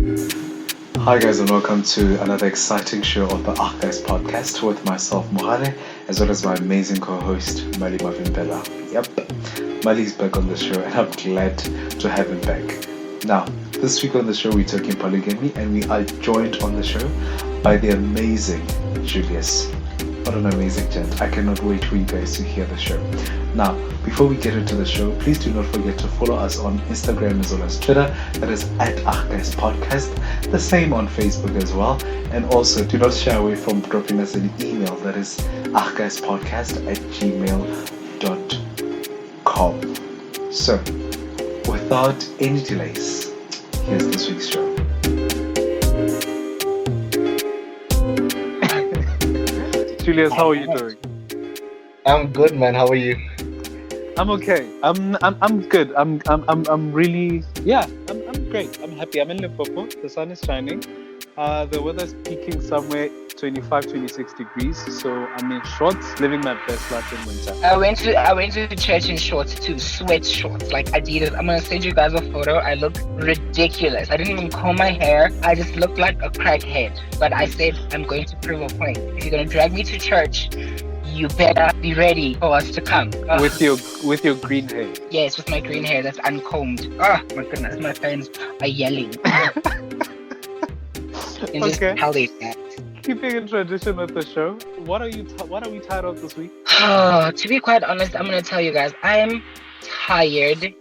Hi guys and welcome to another exciting show of the Guys podcast with myself Mohale as well as my amazing co-host Mali Mavimpela. Yep, Mali's back on the show and I'm glad to have him back. Now, this week on the show we're talking polygamy and we are joined on the show by the amazing Julius. What an amazing gent. I cannot wait for you guys to hear the show. Now, before we get into the show, please do not forget to follow us on Instagram as well as Twitter. That is at Guys Podcast. The same on Facebook as well. And also, do not shy away from dropping us an email. That is gmail.com. So, without any delays, here's this week's show. Julius, how are you doing? I'm good, man. How are you? I'm okay. I'm good. I'm really I'm great. I'm happy. I'm in Limpopo. The sun is shining. The weather's peaking somewhere 25, 26 degrees. So I'm in shorts, living my best life in winter. I went to church in shorts too, sweat shorts, like Adidas. I'm gonna send you guys a photo. I look ridiculous. I didn't even comb my hair. I just looked like a crackhead. But I said I'm going to prove a point. If you're gonna drag me to church, you better be ready for us to come. With your green hair. Yes, with my green hair that's uncombed. Oh my goodness, my friends are yelling. And just how they act. Keeping in tradition with the show, what are we tired of this week? To be quite honest, I'm gonna tell you guys, I am tired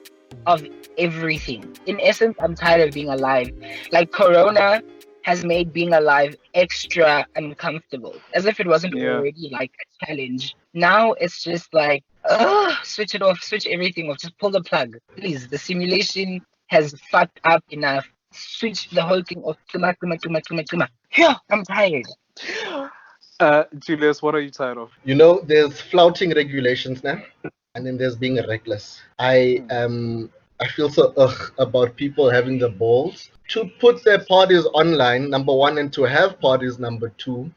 of everything. In essence, I'm tired of being alive. Like Corona has made being alive extra uncomfortable, as if it wasn't already like a challenge. Now it's just like, switch it off, switch everything off, just pull the plug, please. The simulation has fucked up enough. Switch the whole thing off. Yeah, I'm tired. Julius, what are you tired of? You know, there's flouting regulations now, and then there's being reckless. I feel so about people having the balls to put their parties online, number one, and to have parties, number two,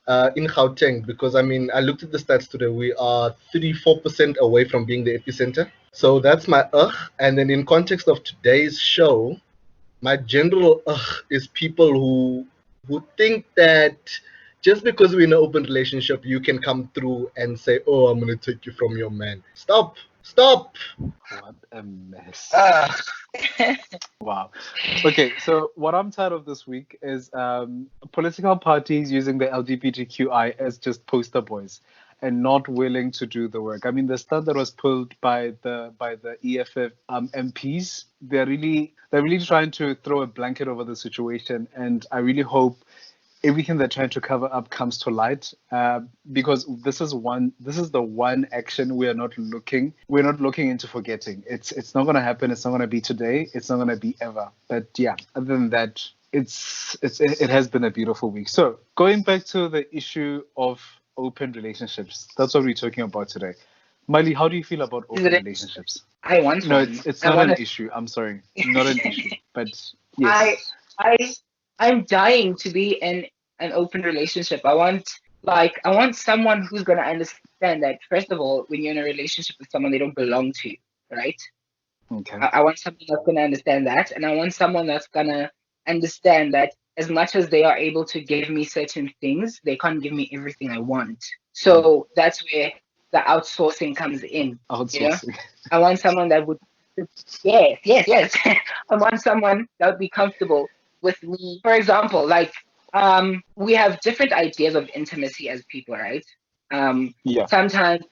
in Gauteng, because I mean, I looked at the stats today. We are 34% away from being the epicenter. So that's my And then in context of today's show, my general is people who think that just because we're in an open relationship, you can come through and say, "Oh, I'm gonna take you from your man." Stop. What a mess. Wow. Okay, so what I'm tired of this week is political parties using the LGBTQI as just poster boys and not willing to do the work. I mean, the stunt that was pulled by the EFF MPs, they're really trying to throw a blanket over the situation, and I really hope everything they're trying to cover up comes to light, because this is the one action we're not looking into forgetting. It's not going to happen. It's not going to be today. It's not going to be ever. But yeah, other than that, it has been a beautiful week. So going back to the issue of open relationships, that's what we're talking about today. Miley, how do you feel about open relationships? I want No, one. it's not an issue. I'm sorry, not an issue. But yes, I'm dying to be in an open relationship. I want someone who's gonna understand that, first of all, when you're in a relationship with someone, they don't belong to you, right? Okay. I want someone that's gonna understand that, and I want someone that's gonna understand that as much as they are able to give me certain things, they can't give me everything I want. So that's where the outsourcing comes in. Outsourcing. You know? I want someone that would, yes. I want someone that would be comfortable with me. For example, like, we have different ideas of intimacy as people, right? Sometimes,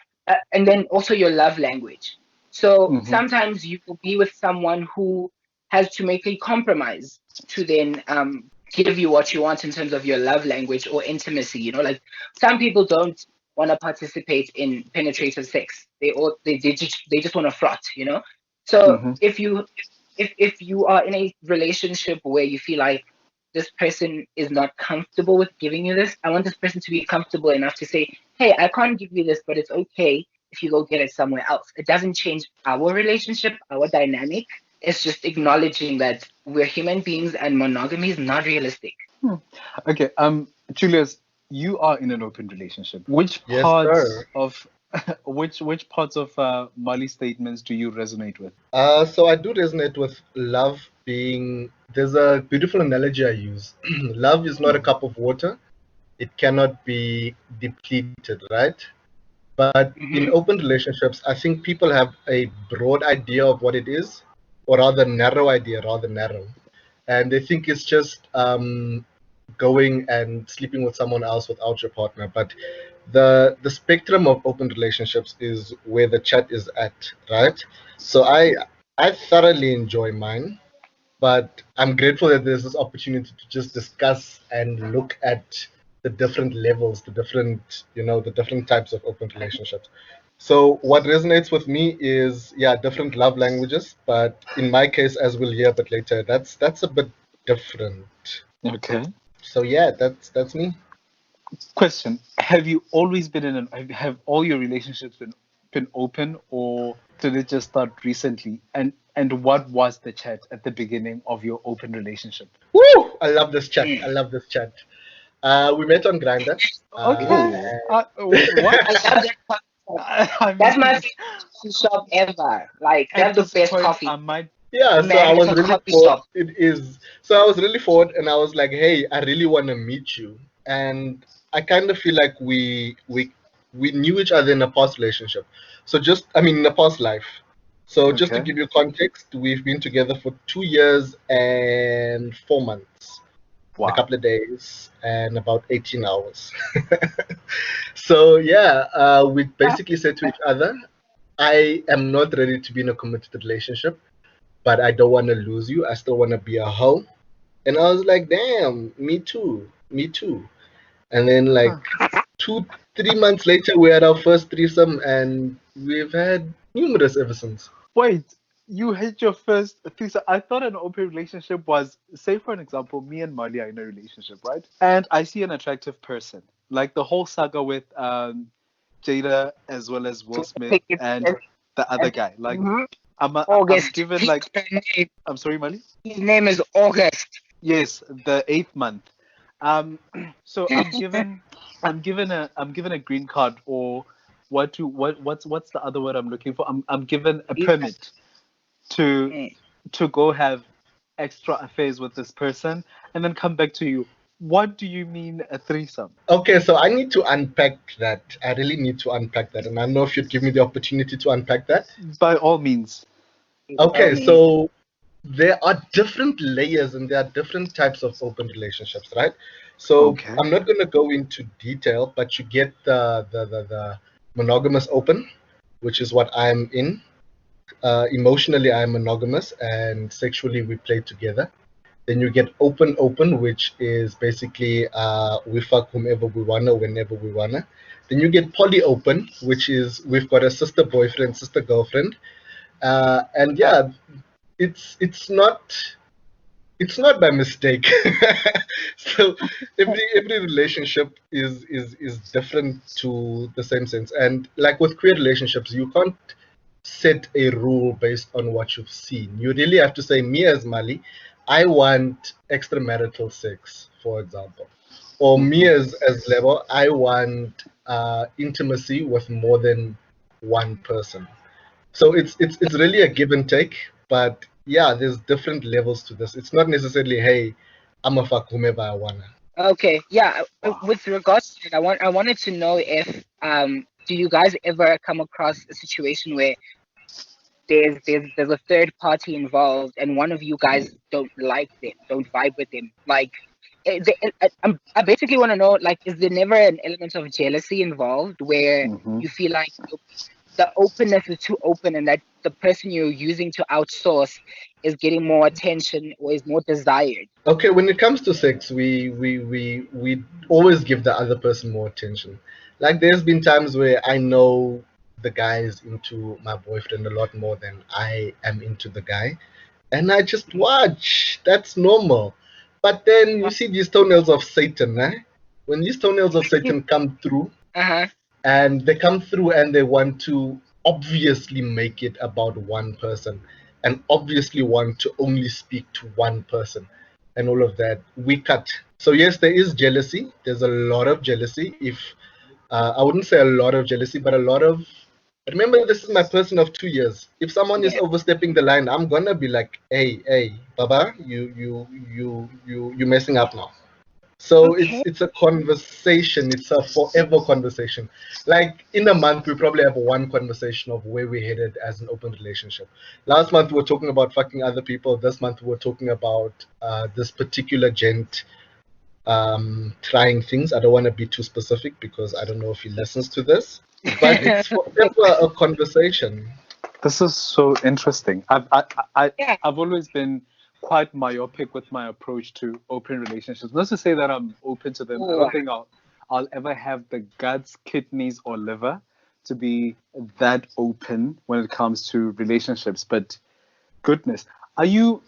and then also your love language. So sometimes you will be with someone who has to make a compromise to then give you what you want in terms of your love language or intimacy. You know, like some people don't want to participate in penetrative sex. They just want to fraught. You know, so if you are in a relationship where you feel like this person is not comfortable with giving you this, I want this person to be comfortable enough to say, hey, I can't give you this, but it's okay if you go get it somewhere else. It doesn't change our relationship, our dynamic. It's just acknowledging that we're human beings and monogamy is not realistic. Okay, Julius, you are in an open relationship. Which parts of Mali's statements do you resonate with? So I do resonate with love there's a beautiful analogy I use. Love is not a cup of water. It cannot be depleted, right? But in open relationships, I think people have a broad idea of what it is, or rather narrow idea, rather narrow. And they think it's just going and sleeping with someone else without your partner. But the spectrum of open relationships is where the chat is at, right? So I thoroughly enjoy mine, but I'm grateful that there's this opportunity to just discuss and look at the different levels, the different types of open relationships. So what resonates with me is, yeah, different love languages, but in my case, as we'll hear a bit later, that's a bit different. Okay. So yeah, that's me. Question: have you always been have all your relationships been open, or did it just start recently? And what was the chat at the beginning of your open relationship? Woo! I love this chat. I love this chat. We met on Grindr. Okay. What? I love that. I That's mean, my favorite coffee shop ever. Like, they at have the this best point, coffee. I might. Yeah, so Man, I it's was a really coffee forward. shop. It is. So I was really forward, and I was like, "Hey, I really want to meet you." And I kind of feel like we knew each other in a past relationship. So in a past life. So just to Okay. give you context, we've been together for 2 years and 4 months, and a Wow. couple of days, and about 18 hours. So yeah, we basically said to each other, "I am not ready to be in a committed relationship, but I don't want to lose you. I still want to be a hoe." And I was like, damn, me too, me too. And then like 3 months later, we had our first threesome, and we've had numerous ever since. Wait, you had your first threesome. I thought an open relationship was, say for an example, me and Molly are in a relationship, right? And I see an attractive person, like the whole saga with Jada as well as Will Smith and the other guy. Like I'm August. given like I'm sorry, Molly. His name is August. Yes, the 8th month. So I'm given a green card, or what's the other word I'm looking for? I'm given a permit to go have extra affairs with this person and then come back to you. What do you mean a threesome? Okay, so I need to unpack that. I really need to unpack that. And I don't know if you'd give me the opportunity to unpack that. By all means. Okay, so there are different layers and there are different types of open relationships, right? So Okay. I'm not going to go into detail, but you get the monogamous open, which is what I'm in. Emotionally, I'm monogamous, and sexually, we play together. Then you get open, which is basically we fuck whomever we wanna, whenever we wanna. Then you get poly open, which is we've got a sister boyfriend, sister girlfriend, and yeah, it's not by mistake. So every relationship is different to the same sense, and like with queer relationships, you can't set a rule based on what you've seen. You really have to say, me as Mali, I want extramarital sex, for example, or me as Lebo, I want intimacy with more than one person. So it's really a give and take, but yeah, there's different levels to this. It's not necessarily, hey, I'm a fuck whomever I wanna. Okay, yeah. With regards to it, I wanted to know if do you guys ever come across a situation where there's a third party involved and one of you guys don't like them, don't vibe with them? Like, I basically want to know, like, is there never an element of jealousy involved where you feel like the openness is too open and that the person you're using to outsource is getting more attention or is more desired? Okay, when it comes to sex, we always give the other person more attention. Like there's been times where I know the guy is into my boyfriend a lot more than I am into the guy, and I just watch. That's normal. But then you see these toenails of Satan, eh? When these toenails of Satan come through, and they come through and they want to obviously make it about one person and obviously want to only speak to one person and all of that, we cut. So yes, there is jealousy. There's a lot of jealousy. If I wouldn't say a lot of jealousy, but a lot of Remember, this is my person of 2 years. If someone is overstepping the line, I'm gonna be like, hey, Baba, you messing up now. So it's a conversation. It's a forever conversation. Like in a month, we probably have one conversation of where we're headed as an open relationship. Last month we were talking about fucking other people. This month we're talking about this particular gent trying things. I don't want to be too specific because I don't know if he listens to this, but it's forever a conversation. This is so interesting. Yeah. I've always been quite myopic with my approach to open relationships. Not to say that I'm open to them. I don't think I'll ever have the guts, kidneys, or liver to be that open when it comes to relationships. But goodness, are you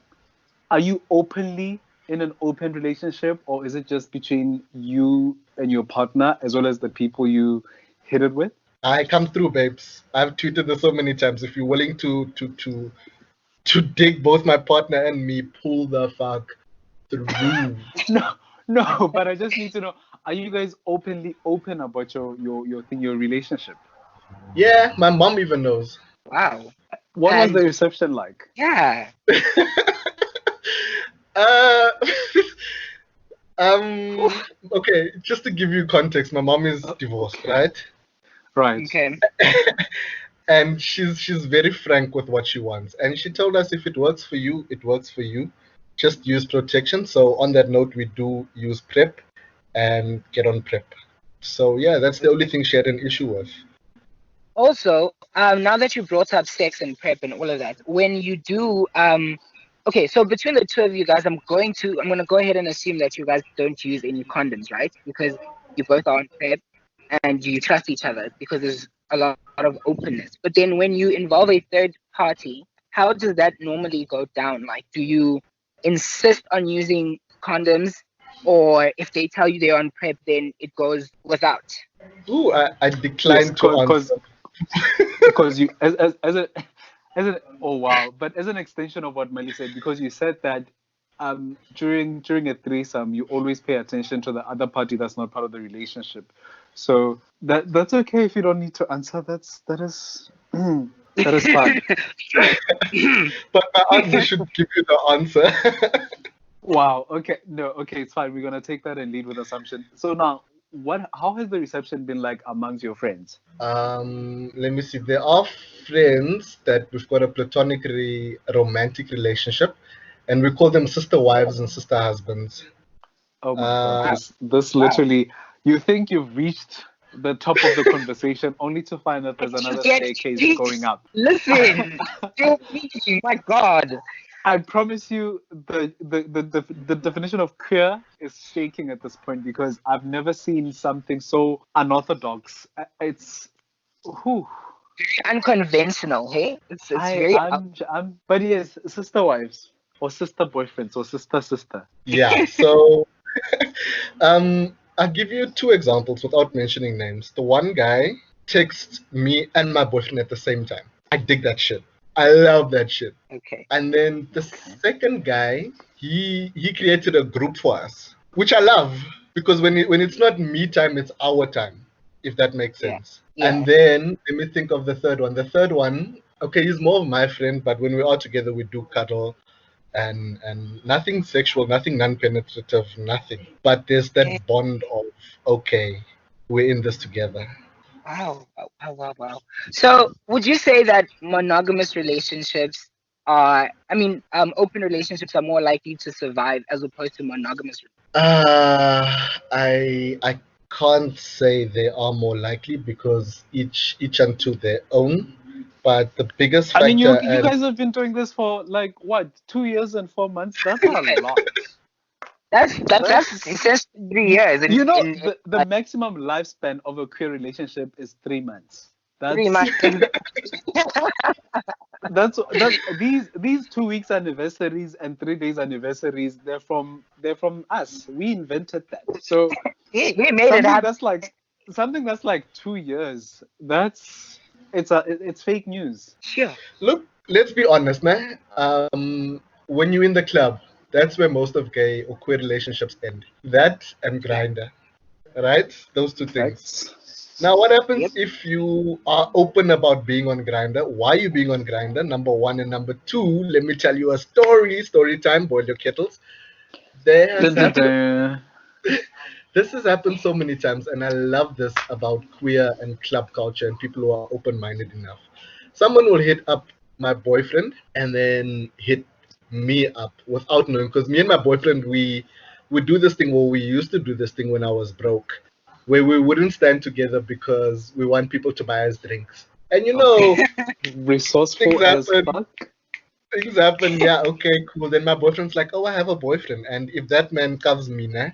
openly in an open relationship, or is it just between you and your partner as well as the people you hit it with? I come through, babes. I've tweeted this so many times. If you're willing to dig both my partner and me, pull the fuck through. No, but I just need to know: are you guys openly open about your relationship? Yeah, my mom even knows. Wow. What was the reception like? Yeah. Okay, just to give you context, my mom is divorced, okay. right? Right. Okay. And she's very frank with what she wants. And she told us if it works for you, it works for you. Just use protection. So on that note, we do use PrEP and get on PrEP. So yeah, that's the only thing she had an issue with. Also, now that you brought up sex and PrEP and all of that, when you do, okay, so between the two of you guys, I'm gonna go ahead and assume that you guys don't use any condoms, right? Because you both are on PrEP and you trust each other because there's a lot of openness. But then when you involve a third party, how does that normally go down? Like, do you insist on using condoms, or if they tell you they're on PrEP, then it goes without? Ooh, I declined to answer. Because you as a oh wow, but as an extension of what Melly said, because you said that during a threesome you always pay attention to the other party that's not part of the relationship. So that's okay if you don't need to answer. That is fine. But my answer should give you the answer. Wow. Okay. No. Okay. It's fine. We're gonna take that and lead with assumption. So now, how has the reception been like amongst your friends? Let me see. There are friends that we've got a platonic romantic relationship, and we call them sister wives and sister husbands. Oh my God. This literally, you think you've reached the top of the conversation only to find that there's another staircase going up. Listen, my God. I promise you, the definition of queer is shaking at this point because I've never seen something so unorthodox. It's whew. Very unconventional, hey? It's very. But yes, sister wives or sister boyfriends or sister. Yeah. So, I'll give you two examples without mentioning names. The one guy texts me and my boyfriend at the same time. I dig that shit. I love that shit. Okay. And then the second guy, he created a group for us, which I love because when it's not me time, it's our time, if that makes sense. Yeah. And then let me think of the third one. The third one, okay, he's more of my friend, but when we're all together, we do cuddle and nothing sexual, nothing non-penetrative, nothing. But there's that bond of, okay, we're in this together. Wow. So would you say that monogamous relationships open relationships are more likely to survive as opposed to monogamous? I can't say they are more likely because each unto their own. But the biggest factor. I mean, you guys have been doing this for like what, 2 years and 4 months? That's a lot. That's since 3 years. You know, the maximum lifespan of a queer relationship is 3 months. 3 months. That's these 2 weeks anniversaries and 3 days anniversaries. They're from us. We invented that. So we made it happen. Something that's like 2 years. It's fake news. Sure. Look, let's be honest, man. When you're in the club, that's where most of gay or queer relationships end. That and Grindr, right? Those two things. Now, what happens Yep. if you are open about being on Grinder? Why are you being on Grinder? Number one, and number two, let me tell you a story time, boil your kettles. There has Dun, dun, happened, dun. this has happened so many times, and I love this about queer and club culture and people who are open-minded enough. Someone will hit up my boyfriend and then hit me up without knowing, because me and my boyfriend, we do this thing, or we used to do this thing when I was broke, where we wouldn't stand together because we want people to buy us drinks. And you know, things Resourceful as happen. fuck. Things happen. Yeah, okay, cool. Then my boyfriend's like, "Oh, I have a boyfriend," and if that man covers me, nah,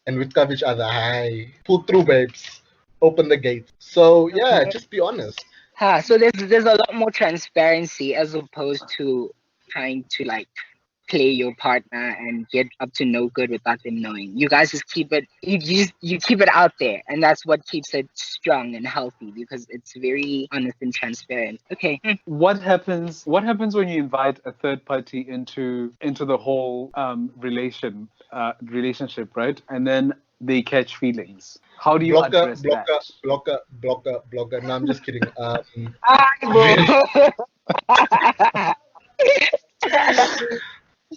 and we cover each other, hi, pull through, babes, open the gate. So yeah, just be honest. So there's a lot more transparency as opposed to trying to like play your partner and get up to no good without them knowing. You guys just keep it you keep it out there, and that's what keeps it strong and healthy because it's very honest and transparent. Okay. What happens when you invite a third party into the whole relationship, right? And then they catch feelings. How do you Blocker, address that? blocker, blocker, blocker, blocker. No, I'm just kidding.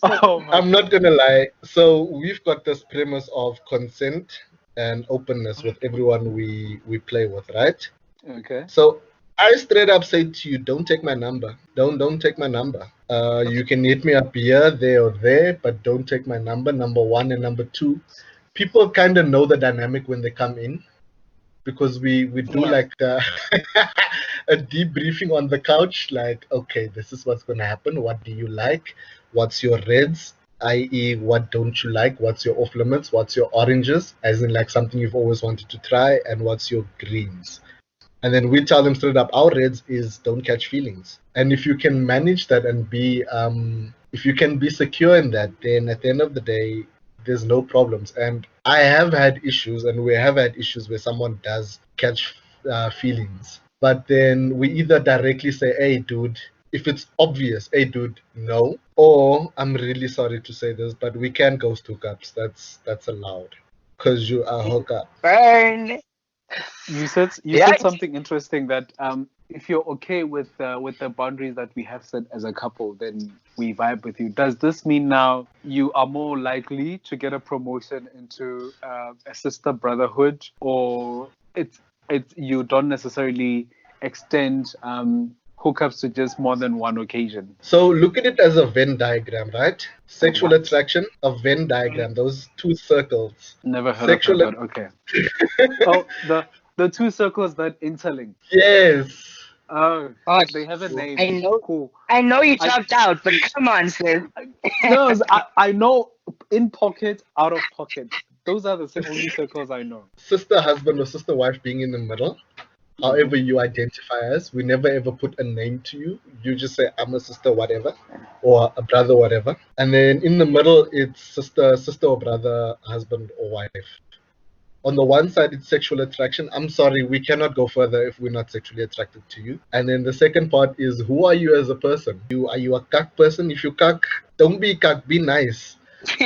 Oh my I'm not gonna lie. So we've got this premise of consent and openness with everyone we play with, right? Okay. So I straight up say to you, don't take my number. Don't take my number. You can hit me up here, there, or there, but don't take my number. Number one, and number two, people kind of know the dynamic when they come in, because we do Yeah. like a debriefing on the couch. Like, okay, this is what's gonna happen. What do you like? What's your reds? I.e., what don't you like? What's your off limits? What's your oranges? As in, like something you've always wanted to try, and what's your greens? And then we tell them straight up, our reds is don't catch feelings. And if you can manage that and be, if you can be secure in that, then at the end of the day, there's no problems. And I have had issues, and we have had issues where someone does catch feelings. But then we either directly say, hey, dude, if it's obvious, hey, dude, no. Or I'm really sorry to say this, but we can ghost hookups. That's allowed. Because you are hookup. Burn. You said Yeah. something interesting that if you're okay with the boundaries that we have set as a couple, then we vibe with you. Does this mean now you are more likely to get a promotion into a sister brotherhood, or it's you don't necessarily extend hookups to just more than one occasion? So look at it as a Venn diagram, right? Sexual What? attraction, a Venn diagram, those two circles. Never heard Sexual of that, but okay. Oh, the two circles that interlink. Yes. Oh, God, they have a name. I Cool. know you I- chopped out, but come on, sis. No, I know in pocket, out of pocket. Those are the only circles I know. Sister husband or sister wife being in the middle, however you identify as, we never ever put a name to you. You just say, I'm a sister, whatever, or a brother, whatever. And then in the middle, it's sister or brother, husband or wife. On the one side, it's sexual attraction. I'm sorry, we cannot go further if we're not sexually attracted to you. And then the second part is, who are you as a person? Are you a cuck person? If you cuck, don't be cuck, be nice.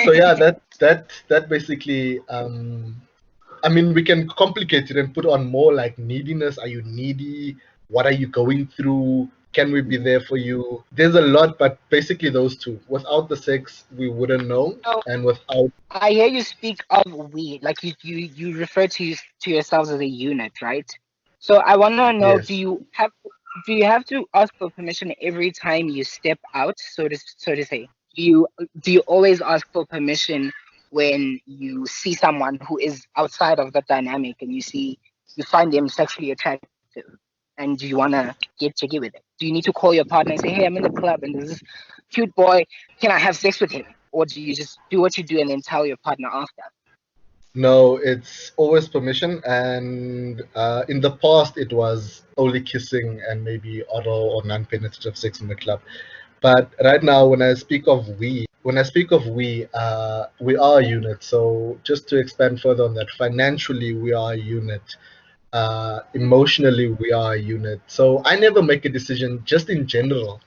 So yeah, that basically, I mean, we can complicate it and put on more like neediness. Are you needy? What are you going through? Can we be there for you? There's a lot, but basically those two. Without the sex, we wouldn't know, So and without, I hear you speak of we, like you refer to yourselves as a unit, right? So I want to know, yes. do you have to ask for permission every time you step out, so to say? Do you always ask for permission when you see someone who is outside of the dynamic and you find them sexually attractive and you want to get jiggy with it? Do you need to call your partner and say, hey, I'm in the club and there's this cute boy, can I have sex with him? Or do you just do what you do and then tell your partner after? No, it's always permission, and in the past it was only kissing and maybe oral or non-penetrative sex in the club. But right now, when I speak of we, we are a unit. So just to expand further on that, financially we are a unit. Emotionally we are a unit. So I never make a decision just in general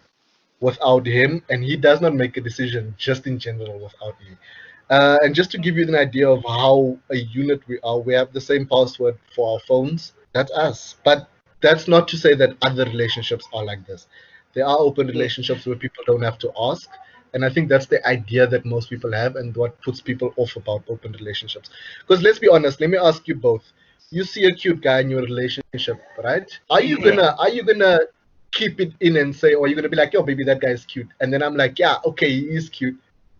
without him, and he does not make a decision just in general without me. And just to give you an idea of how a unit we are, we have the same password for our phones, That's us. But that's not to say that other relationships are like this. There are open relationships where people don't have to ask. And I think that's the idea that most people have and what puts people off about open relationships. Because let's be honest, let me ask you both. You see a cute guy in your relationship, right? Are you gonna keep it in and say, or are you gonna be like, yo, baby, that guy is cute? And then I'm like, yeah, okay, he is cute.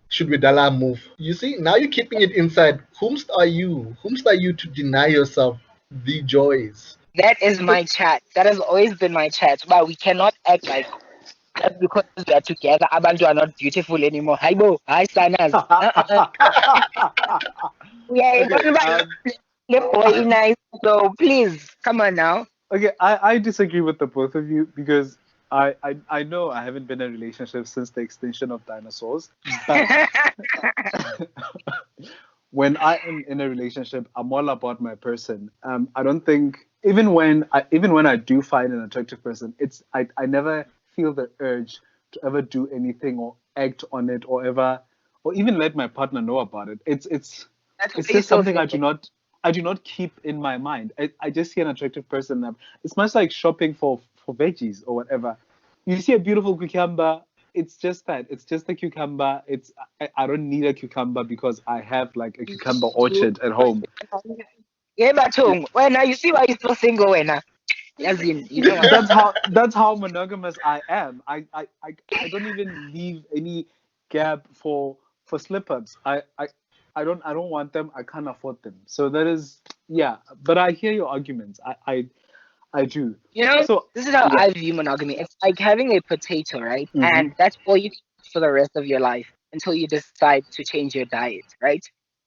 Should we dala move? You see, now you're keeping it inside. Whomst are you? Whomst are you to deny yourself the joys? That is my chat. That has always been my chat. But we cannot act like just because we are together, abantu are not beautiful anymore. Hi, bo. Hi, Sanas. Yeah, Okay, boy, nice. So please, come on now. okay, I disagree with the both of you because I know I haven't been in a relationship since the extinction of dinosaurs, but when I am in a relationship, I'm all about my person. I don't think even when I do find an attractive person, I never feel the urge to ever do anything or act on it or even let my partner know about it. That's It's why you just still something feel I do not keep in my mind. I just see an attractive person. It's much like shopping for veggies or whatever. You see a beautiful cucumber, it's just that. It's just a cucumber. I don't need a cucumber because I have like a cucumber you. orchard at home. Yeah, but Yeah, when now you see why you still single when as in you don't want that's how monogamous I am. I don't even leave any gap for slip-ups. I don't want them. I can't afford them. So that is, yeah. But I hear your arguments. I do. you know, So this is how yeah. I view monogamy. It's like having a potato, right? Hmm. And that's all you can eat for the rest of your life until you decide to change your diet, right?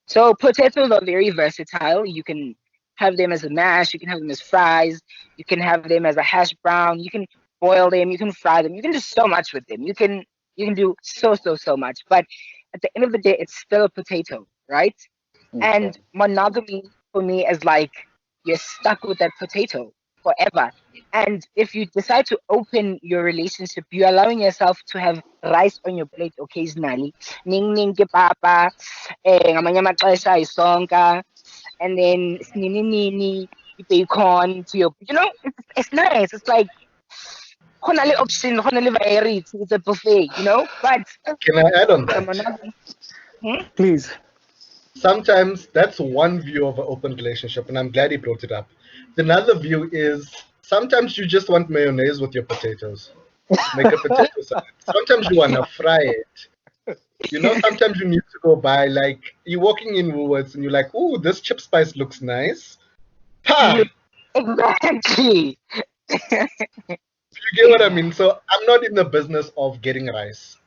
So potatoes are very versatile. You can have them as a mash, you can have them as fries, you can have them as a hash brown, you can boil them, you can fry them, you can do so much with them. You can do so much. But at the end of the day, it's still a potato, right? Okay. And monogamy for me is like you're stuck with that potato forever. And if you decide to open your relationship, you're allowing yourself to have rice on your plate occasionally. Ning ning ke papa, ngamanye amaxesha isonka, and then nini nini, bacon to your, it's nice. It's like khona le option, khona le variety. It's a buffet, But Can I add on the that? monogamy, hmm? Please. Sometimes that's one view of an open relationship, and I'm glad he brought it up. Another view is sometimes you just want mayonnaise with your potatoes. Make a potato salad. Sometimes you wanna fry it. Sometimes you need to go buy, like you're walking in Woolworths and you're like, "Ooh, this chip spice looks nice." Ha! Exactly. You get what I mean? So I'm not in the business of getting rice.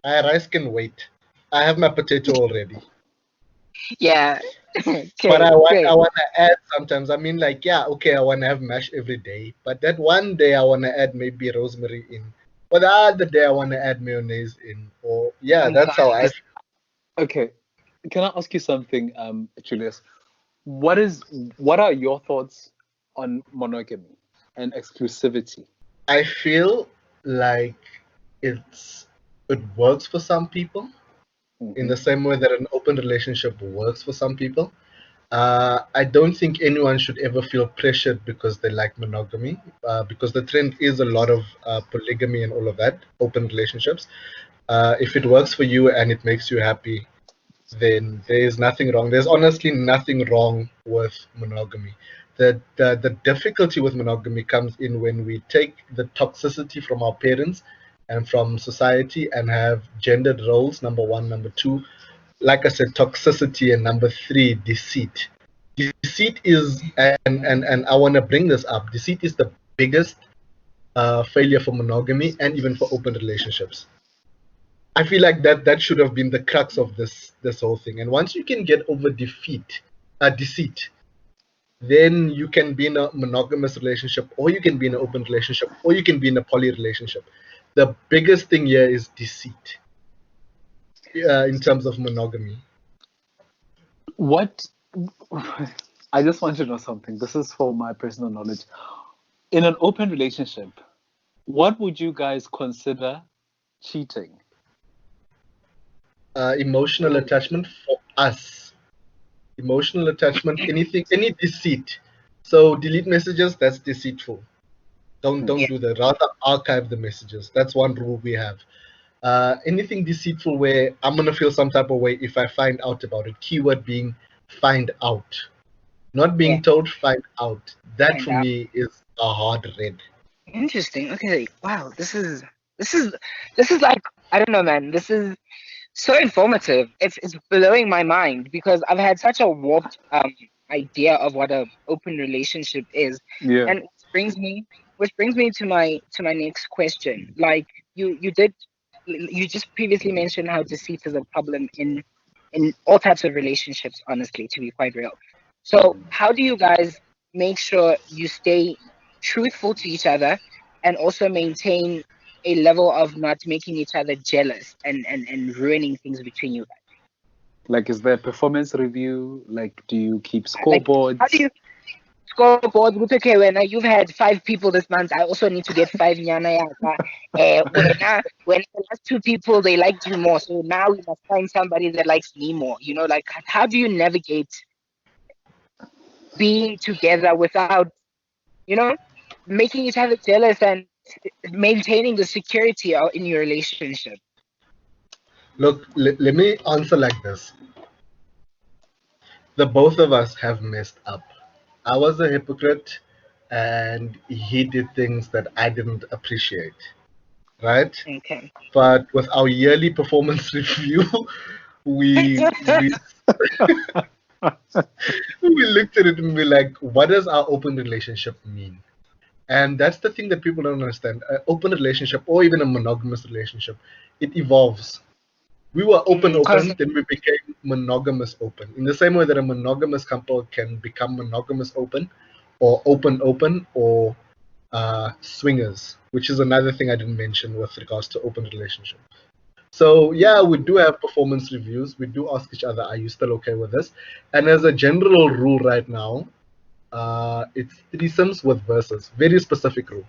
Rice can wait. I have my potato already. Yeah. But Okay, I great. want to add sometimes. I mean, like, yeah, okay, I want to have mash every day, but that one day I want to add maybe rosemary in, or the other day I want to add mayonnaise in, or yeah, I'm that's how I vibes. feel. Okay. Can I ask you something, Julius? What are your thoughts on monogamy and exclusivity? I feel like it works for some people in Hmm. the same way that an open relationship works for some people. I don't think anyone should ever feel pressured because they like monogamy, because the trend is a lot of polygamy and all of that, open relationships. If it works for you and it makes you happy, then there is nothing wrong. There's honestly nothing wrong with monogamy. The difficulty with monogamy comes in when we take the toxicity from our parents and from society and have gendered roles, number one. Number two, like I said, toxicity, and number three, deceit. Deceit is, and I want to bring this up. Deceit is the biggest failure for monogamy and even for open relationships. I feel like that should have been the crux of this whole thing. And once you can get over deceit, then you can be in a monogamous relationship, or you can be in an open relationship, or you can be in a poly relationship. The biggest thing here is deceit in terms of monogamy. What I just want to know something. This is for my personal knowledge. In an open relationship, what would you guys consider cheating? Emotional attachment for us. Emotional attachment, anything, any deceit. So delete messages, that's deceitful. Don't Yeah. do that. Rather archive the messages. That's one rule we have. Anything deceitful where I'm gonna feel some type of way if I find out about it. Keyword being find out. Not Yeah. being told, find out. That And for me is a hard red. interesting. Okay. Wow. This is like, I don't know, man. This is so informative. It's blowing my mind because I've had such a warped idea of what a open relationship is, Yeah. and which brings me to my next question. Like you just previously mentioned how deceit is a problem in all types of relationships. Honestly, to be quite real. So how do you guys make sure you stay truthful to each other and also maintain a level of not making each other jealous and ruining things between you guys? Like, is there a performance review? Like, do you keep Like, how do scoreboards? you scoreboard? Okay, when you've had 5 people this month, I also need to get 5 nyana yaka. When the last 2 people they liked you more, so now we must find somebody that likes me more. You know, like how do you navigate being together without, you know, making each other jealous and maintaining the security in your relationship? Look, let me answer like this. The both of us have messed up. I was a hypocrite and he did things that I didn't appreciate, right? Okay. But with our yearly performance review, we we we looked at it and we're like, what does our open relationship mean? And that's the thing that people don't understand. An open relationship or even a monogamous relationship, it evolves. We were open, then we became monogamous open. In the same way that a monogamous couple can become monogamous open, or swingers, which is another thing I didn't mention with regards to open relationship. So yeah, we do have performance reviews. We do ask each other, "Are you still okay with this?" And as a general rule, right now, it's threesomes with verses, very specific rule,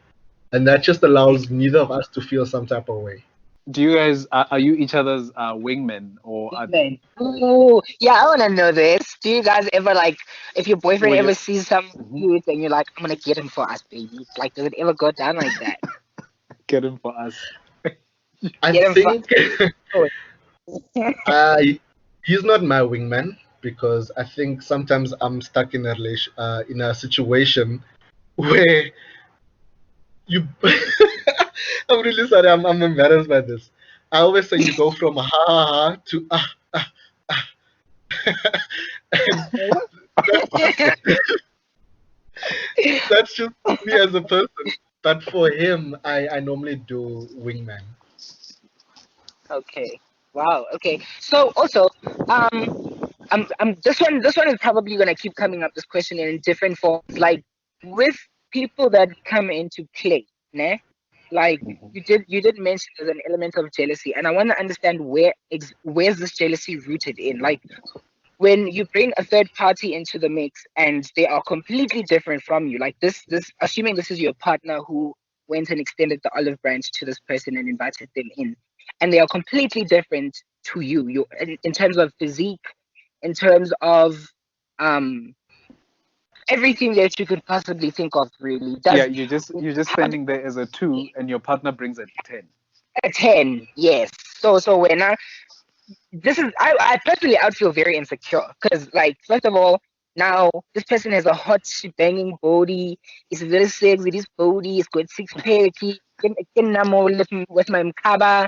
and that just allows neither of us to feel some type of way. Do you guys are you each other's wingmen or Man. Ooh, yeah, I want to know this. Do you guys ever like, if your boyfriend or ever you? sees some Mhm. cute and you're like, I'm gonna get him for us, baby? Like, does it ever go down like that? Get him for us? I Get him for think us. I he's not my wingman because I think sometimes I'm stuck in a in a situation where you. I'm really sorry. I'm embarrassed by this. I always say you go from ha ha ha to ah ah, and that's just me as a person. But for him, I normally do wingman. Okay. Wow. Okay. So also, I'm this one is probably gonna keep coming up, this question in different forms. Like with people that come into play, ne? Like you did mention there's an element of jealousy, and I want to understand where's this jealousy rooted in? Like when you bring a third party into the mix and they are completely different from you, like this assuming this is your partner who went and extended the olive branch to this person and invited them in, and they are completely different to you in terms of physique, in terms of um everything that you could possibly think of, really. Yeah, Does you're just how standing there as a 2, and your partner brings a 10. a 10, yes. So when I personally I would feel very insecure because, like, first of all, now this person has a hot banging body. It's very sexy. This body, it's got 6 pack. With my mkaba,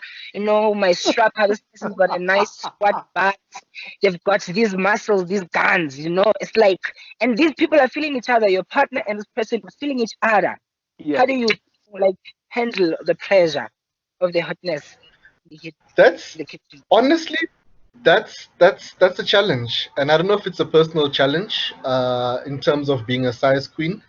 my strap. How this person's got a nice squat butt. They've got these muscles, these guns. It's like, and these people are feeling each other. Your partner and this person are feeling each other. Yeah, How do you like handle the pleasure of the hotness in That's the kitchen? honestly that's a challenge, and I don't know if it's a personal challenge in terms of being a size queen.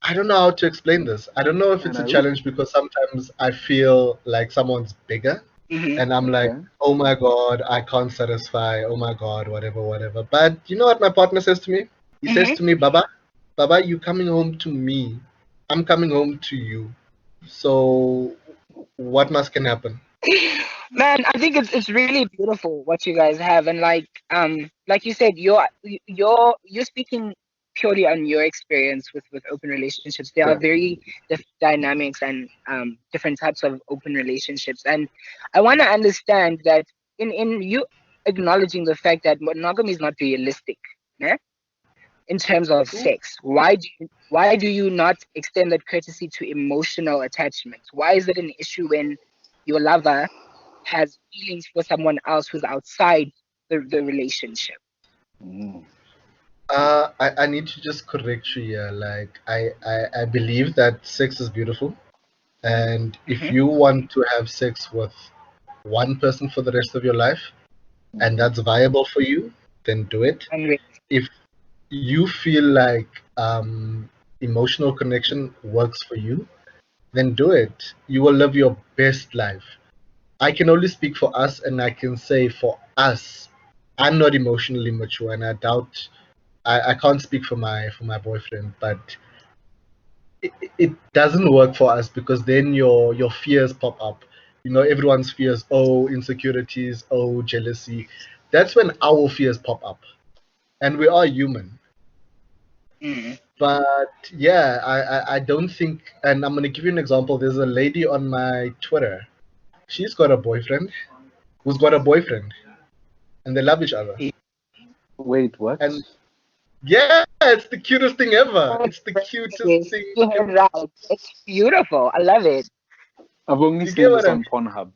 I don't know how to explain this. I don't know if and it's a I challenge because sometimes I feel like someone's bigger Mm-hmm. and I'm like, okay. oh my god, I can't satisfy. Oh my god, whatever, whatever. But you know what my partner says to me? He says Mm-hmm. to me, Baba, you coming home to me. I'm coming home to you. So what must can happen? Man, I think it's really beautiful what you guys have, and like you said, you're speaking. purely on your experience with open relationships. There are very different dynamics and different types of open relationships. And I want to understand that in you acknowledging the fact that monogamy is not realistic, yeah? In terms of sex, why do you not extend that courtesy to emotional attachment? Why is it an issue when your lover has feelings for someone else who's outside the relationship? I need to just correct you here. Like I believe that sex is beautiful, and if you want to have sex with one person for the rest of your life, and that's viable for you, then do it. If you feel like emotional connection works for you, then do it. You will live your best life. I can only speak for us, and I can say for us, I'm not emotionally mature, and I doubt I can't speak for my boyfriend, but it doesn't work for us because then your fears pop up. You know, everyone's fears, oh, insecurities, oh, jealousy. That's when our fears pop up, and we are human. But yeah, I don't think, and I'm gonna give you an example. There's a lady on my Twitter. She's got a boyfriend who's got a boyfriend, and they love each other. Wait, what? And yeah, it's the cutest thing ever. It's the cutest thing. Right. It's beautiful. I love it. I've only seen this on Pornhub.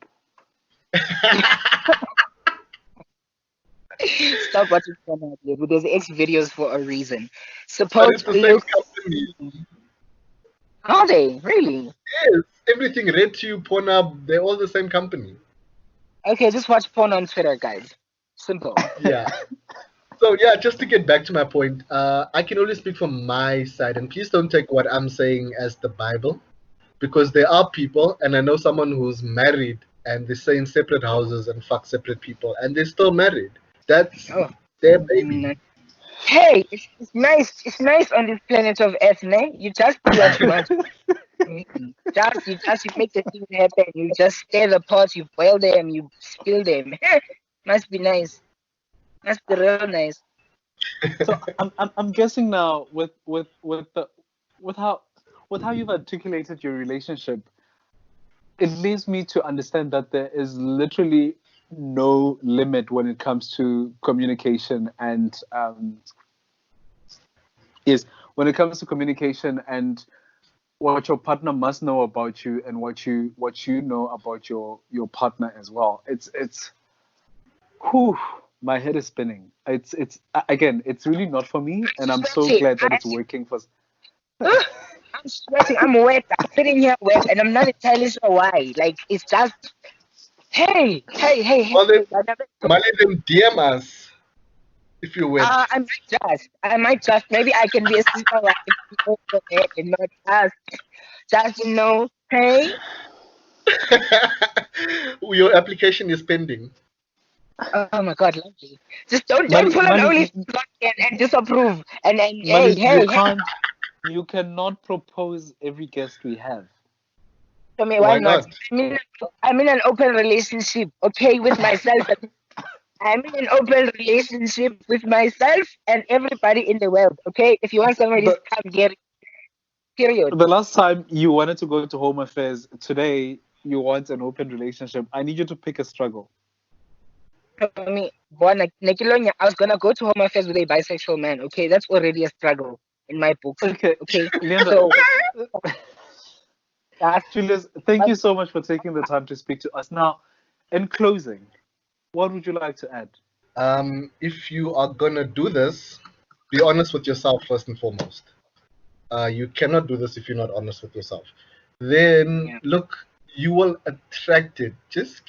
Stop watching Pornhub. There's X videos for a reason. But it's the same company. Are they? Really? Yes. Everything RedTube, Pornhub, they're all the same company. Okay, just watch porn on Twitter, guys. Simple. Yeah. So yeah, just to get back to my point, I can only speak from my side, and please don't take what I'm saying as the Bible, because there are people, and I know someone who's married and they stay in separate houses and fuck separate people, and they're still married. That's their baby. Hey, it's nice. It's nice on this planet of Earth, ne? You just do what you want. You make the thing happen. You just stir the pot, you boil them, you spill them. Must be nice. Must be real nice. So I'm guessing now with how you've articulated your relationship, it leads me to understand that there is literally no limit when it comes to communication and what your partner must know about you and what you know about your partner as well. It's whew, my head is spinning. It's again, it's really not for me, and I'm so glad that it's working for. I'm sweating. I'm wet. I'm sitting here wet, and I'm not entirely sure why. Like it's just, hey. Money them DM us if you wet. I might just. Maybe I can be a super wife and not just hey. Your application is pending. Oh my God, lovely. Just don't pull an only and disapprove. And hey. You cannot propose every guest we have. I mean, why not? I'm in an open relationship, okay, with myself. I'm in an open relationship with myself and everybody in the world, okay? If you want somebody to come get it, period. The last time you wanted to go to Home Affairs, today you want an open relationship. I need you to pick a struggle. I mean, I was gonna go to Home Affairs with a bisexual man, okay? That's already a struggle in my books. Okay. Leander, Julius, thank you so much for taking the time to speak to us. Now, in closing, what would you like to add? If you are gonna do this, be honest with yourself first and foremost. You cannot do this if you're not honest with yourself. Then look, you will attract it. Just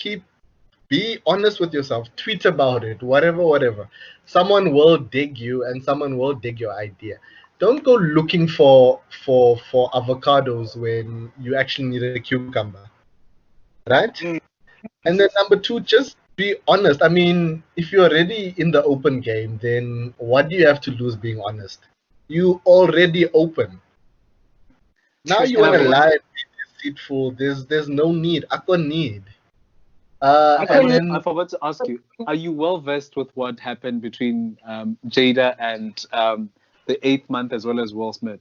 be honest with yourself. Tweet about it, whatever. Someone will dig you, and someone will dig your idea. Don't go looking for avocados when you actually need a cucumber, right? And then number 2, just be honest. I mean, if you're already in the open game, then what do you have to lose being honest? You already open. Now you want to lie, be deceitful. There's no need. I don't need. I forgot to ask you: are you well versed with what happened between Jada and the 8th month as well as Will Smith.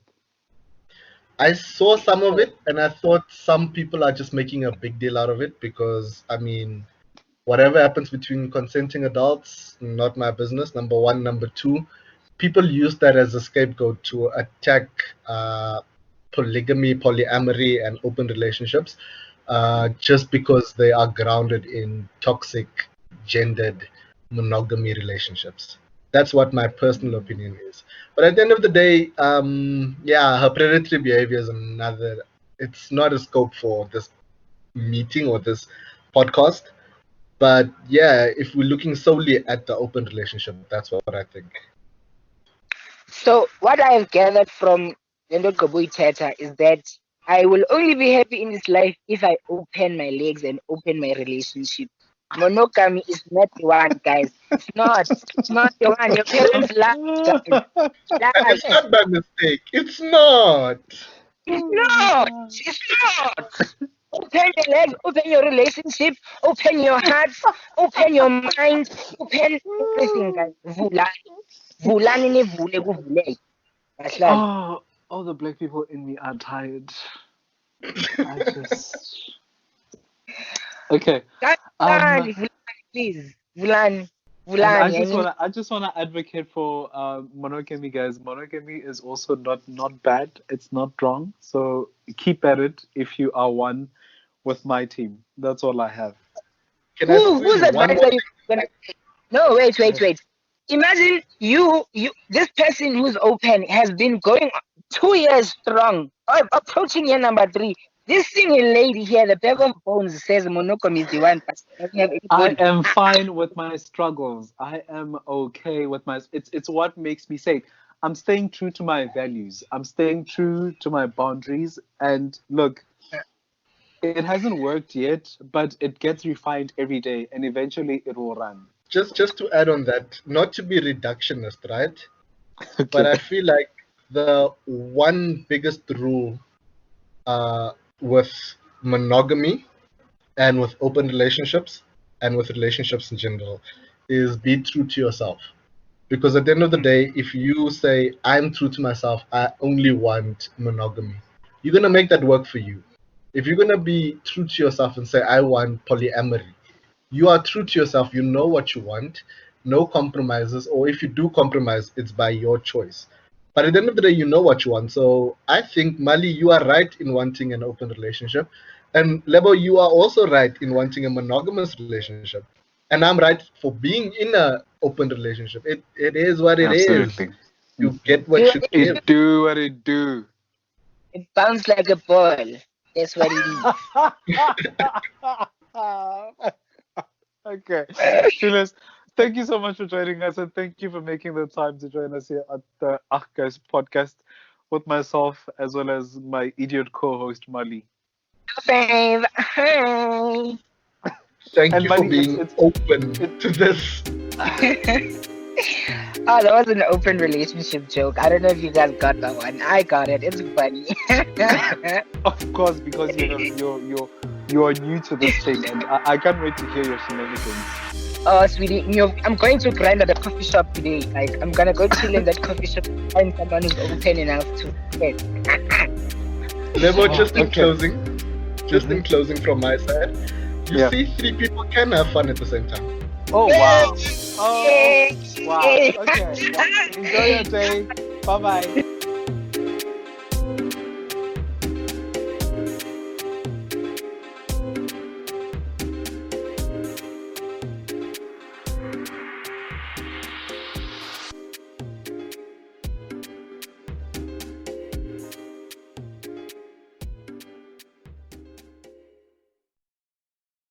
I saw some of it, and I thought some people are just making a big deal out of it because, I mean, whatever happens between consenting adults, not my business, number one. Number two, people use that as a scapegoat to attack polygamy, polyamory, and open relationships just because they are grounded in toxic, gendered monogamy relationships. That's what my personal opinion is. But at the end of the day, her predatory behavior is another. It's not a scope for this meeting or this podcast. But yeah, if we're looking solely at the open relationship, that's what I think. So what I have gathered from Leander Teta is that I will only be happy in this life if I open my legs and open my relationship. Monogamy is not the one, guys. It's not. It's not the one. Your parents lie. It's not by mistake. It's not. It's not. It's not. Open your legs, open your relationship, open your heart, open your mind, open everything, guys. Vulani vule kuvuleke. All the black people in me are tired. I just... Okay. Please, Vulani. I just wanna advocate for monogamy, guys. Monogamy is also not bad. It's not wrong. So keep at it if you are one with my team. That's all I have. Whose advice are you gonna take? No, wait. Imagine you this person who's open has been going 2 years strong, approaching year number 3. This single lady here, the bag of bones, says monogamy is the one, but doesn't have I am fine with my struggles. I am okay with my... It's what makes me say, I'm staying true to my values. I'm staying true to my boundaries. And look, it hasn't worked yet, but it gets refined every day, and eventually it will run. Just to add on that, not to be reductionist, right? Okay. But I feel like the one biggest rule with monogamy and with open relationships and with relationships in general is be true to yourself. Because at the end of the day, if you say, I'm true to myself, I only want monogamy, you're going to make that work for you. If you're going to be true to yourself and say, I want polyamory, you are true to yourself, you know what you want, no compromises, or if you do compromise, it's by your choice. But at the end of the day, you know what you want. So I think, Mali, you are right in wanting an open relationship. And Lebo, you are also right in wanting a monogamous relationship. And I'm right for being in an open relationship. It is what it is. You get what you give. It do what it do. It bounces like a ball. That's what it is. Okay. Julius, thank you so much for joining us, and thank you for making the time to join us here at the Guys podcast with myself as well as my idiot co-host Mali. Babe. Thank you for being open to this. Oh, that was an open relationship joke. I don't know if you guys got that one. I got it. It's funny. Of course, because you're new to this thing, and I can't wait to hear your shenanigans. Oh, sweetie, I'm going to grind at a coffee shop today. Like, I'm gonna go chill in that coffee shop and find someone who's open enough to get. Lebo, just in closing from my side, you see 3 people can have fun at the same time. Oh, wow. Oh, wow. Okay. Enjoy your day. Bye-bye.